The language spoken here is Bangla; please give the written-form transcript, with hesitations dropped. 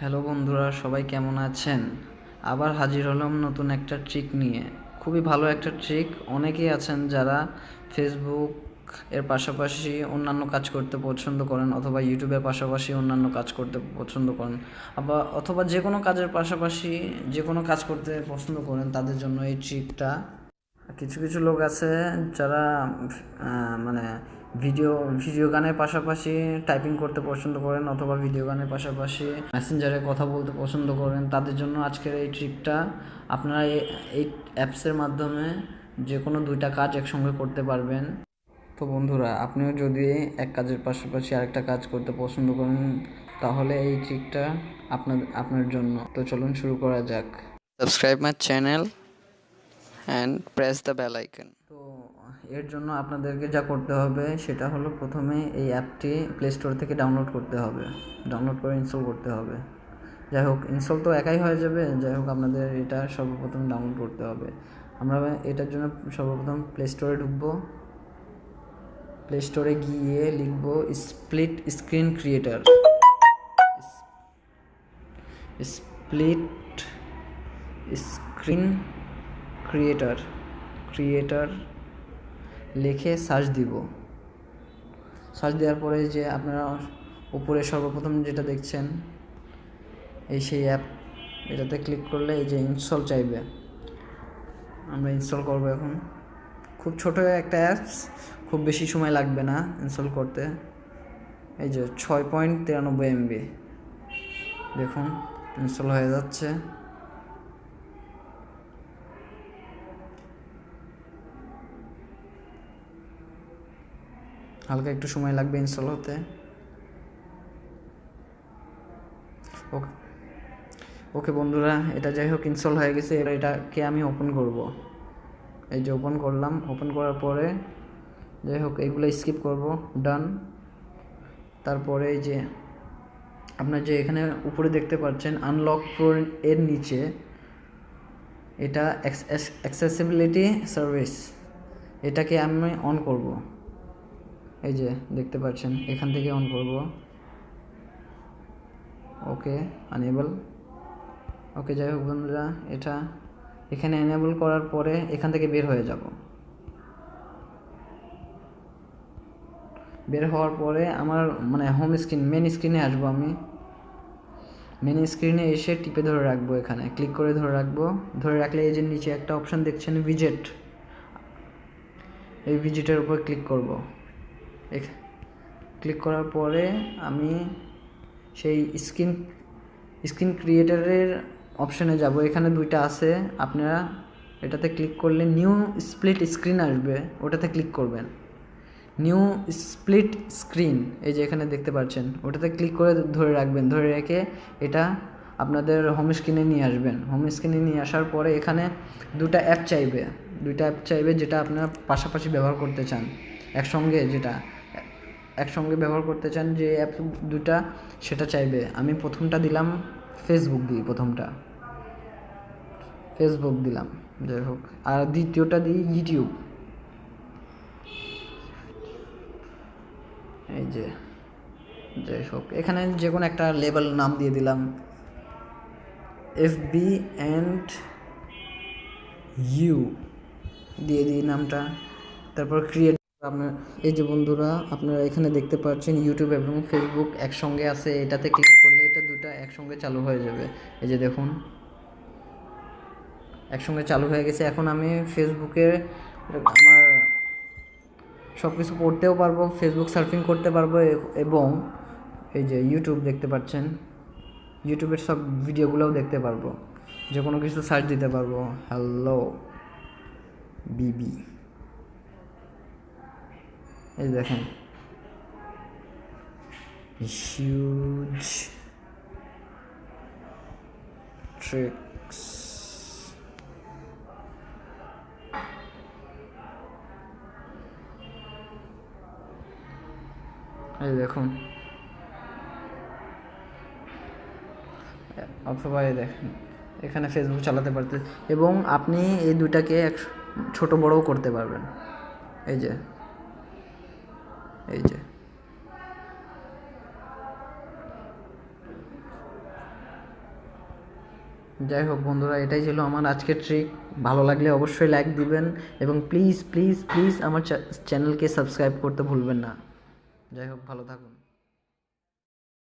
হ্যালো বন্ধুরা, সবাই কেমন আছেন? আবার হাজির হলাম নতুন একটা ট্রিক নিয়ে। খুবই ভালো একটা ট্রিক। অনেকেই আছেন যারা ফেসবুক এর পাশাপাশি অন্যান্য কাজ করতে পছন্দ করেন, অথবা ইউটিউবের পাশাপাশি অন্যান্য কাজ করতে পছন্দ করেন, অথবা যে কোনো কাজের পাশাপাশি যে কোনো কাজ করতে পছন্দ করেন, তাদের জন্য এই ট্রিকটা। কিছু কিছু লোক আছে যারা মানে ভিডিও গানের পাশাপাশি টাইপিং করতে পছন্দ করেন, অথবা ভিডিও গানের পাশাপাশি মেসেঞ্জারে কথা বলতে পছন্দ করেন। তাদের জন্য আজকের এই ট্রিকটা। আপনারা এই অ্যাপসের মাধ্যমে যে কোনো দুইটা কাজ একসঙ্গে করতে পারবেন। তো বন্ধুরা, আপনিও যদি এক কাজের পাশাপাশি আরেকটা কাজ করতে পছন্দ করেন, তাহলে এই ট্রিকটা আপনার জন্য। তো চলুন শুরু করা যাক। Subscribe my channel and press the bell icon. তো এর জন্য আপনাদেরকে যা করতে হবে সেটা হলো, প্রথমে এই অ্যাপটি প্লে স্টোর থেকে ডাউনলোড করতে হবে, ডাউনলোড করে ইনস্টল করতে হবে। যাই হোক, ইনস্টল তো একাই হয়ে যাবে। যাই হোক, আপনাদের এটা সর্বপ্রথম ডাউনলোড করতে হবে। আমরা এটার জন্য সর্বপ্রথম প্লে স্টোরে ঢুকবো। প্লে স্টোরে গিয়ে লিখবো split screen creator. Split screen creator লিখে সার্চ দিব। সার্চ দেওয়ার পরে যে আপনারা উপরে সর্বপ্রথম যেটা দেখছেন, এই সেই অ্যাপ, এটাতে ক্লিক করলে এই যে ইনস্টল চাইবে। আমরা ইনস্টল করব এখন। খুব ছোট একটা অ্যাপস, খুব বেশি সময় লাগবে না ইনস্টল করতে। এই যে 6.93 MB, দেখুন ইনস্টল হয়ে যাচ্ছে। হালকা একটু সময় লাগবে ইনস্টল হতে। ওকে বন্ধুরা, এটা যাই হোক ইনস্টল হয়ে গেছে। এটাকে আমি ওপেন করব। এই যে ওপেন করলাম। ওপেন করার পরে যাই হোক এগুলো স্কিপ করব, ডান। তারপরে এই যে আপনার যে এখানে উপরে দেখতে পাচ্ছেন আনলক প্রো এর নিচে, এটা অ্যাক্সেসিবিলিটি সার্ভিস, এটাকে আমি অন করব। এই যে দেখতে পাচ্ছেন, এখান থেকে অন করব। ওকে, আনএবল। ওকে, যাই হোক বন্ধুরা, এটা এখানে এনেবল করার পরে এখান থেকে বের হয়ে যাব। বের হওয়ার পরে আমার হোম স্ক্রিন, মেন স্ক্রিনে আসবো। আমি মেন স্ক্রিনে এসে টিপে ধরে রাখবো, এখানে ক্লিক করে ধরে রাখবো। ধরে রাখলে এই যে নিচে একটা অপশান দেখছেন উইজেট, এই উইজেটের উপর ক্লিক করব। ক্লিক করার পরে আমি সেই স্ক্রিন ক্রিয়েটারের অপশানে যাব। এখানে দুইটা আছে, আপনারা এটাতে ক্লিক করলে নিউ স্প্লিট স্ক্রিন আসবে, ওটাতে ক্লিক করবেন। নিউ স্প্লিট স্ক্রিন, এই যে এখানে দেখতে পাচ্ছেন, ওটাতে ক্লিক করে ধরে রাখবেন। ধরে রেখে এটা আপনাদের হোম স্ক্রিনে নিয়ে আসবেন। হোম স্ক্রিনে নিয়ে আসার পরে এখানে দুইটা অ্যাপ চাইবে, যেটা আপনারা পাশাপাশি ব্যবহার করতে চান, একসঙ্গে ব্যবহার করতে চান যে অ্যাপ দুটা, সেটা চাইবে। আমি প্রথমটা দিলাম ফেসবুক দিলাম, যাই হোক। আর দ্বিতীয়টা দিই ইউটিউব। এই যে যাই হোক, এখানে যে কোনো একটা লেবেল নাম দিয়ে দিলাম, FB অ্যান্ড ইউ দিয়ে দিই নামটা। তারপর ক্রিয়েট। আপনার এই যে বন্ধুরা, আপনারা এখানে দেখতে পাচ্ছেন ইউটিউব এবং ফেসবুক একসঙ্গে আছে। এটাতে ক্লিক করলে এটা দুটো একসঙ্গে চালু হয়ে যাবে। এই যে দেখুন, একসঙ্গে চালু হয়ে গেছে। এখন আমি ফেসবুকে আমার সব কিছু পড়তেও পারবো, ফেসবুক সার্ফিং করতে পারবো, এবং এই যে ইউটিউব দেখতে পাচ্ছেন, ইউটিউবের সব ভিডিওগুলোও দেখতে পারবো। যে কোনো কিছু সার্চ দিতে পারবো, হ্যালো বিবি, এই দেখেন হিউজ ট্রিক্স। এই দেখুন, অথবা এই দেখেন এখানে ফেসবুক চালাতে পারতে, এবং আপনি এই দুটাকে ছোট বড়ও করতে পারবেন। এই যে যাই হোক বন্ধুরা, এটাই ছিল আমার আজকের ট্রিক। ভালো লাগলে অবশ্যই লাইক দিবেন এবং প্লিজ প্লিজ প্লিজ আমার চ্যানেলকে সাবস্ক্রাইব করতে ভুলবেন না। যাই হোক, ভালো থাকুন।